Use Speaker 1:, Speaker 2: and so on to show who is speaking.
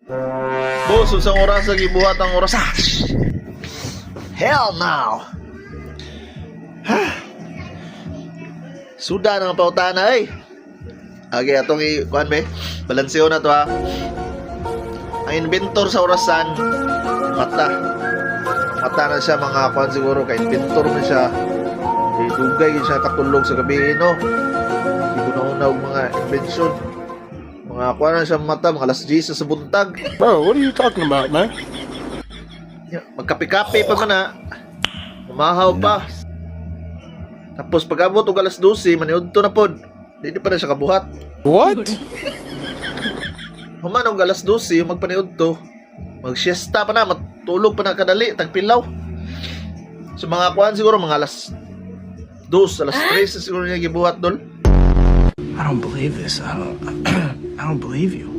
Speaker 1: Boss, usang oras lagi buhat ang oras. Hell no! Suda ng pautana eh. Okay, atong i-kuhan be. Balanseo na to ha. Ang inventor sa orasan, mata. Mata na siya mga kuhan siguro. Kaya inventor na siya. Dugay siya katulog sa gabi, no? Hindi ko nauna mga invention. Mga kuhan na siya mata, mga alas 10 sa buntag.
Speaker 2: Bro, what are you talking about, man?
Speaker 1: Magkape-kape pa man ha. Umahaw pa. Tapos pag-abot og alas 12, maniudto na pod. Hindi pa na siya kabuhat.
Speaker 2: What?
Speaker 1: Human og alas 12, yung magpaniudto. Mag-siesta pa na, matulog pa na kadali, tagpilaw. So mga kuhan siguro, mga alas 2, alas 3 siguro niya gibuhat dol.
Speaker 3: I don't believe this. I don't believe you.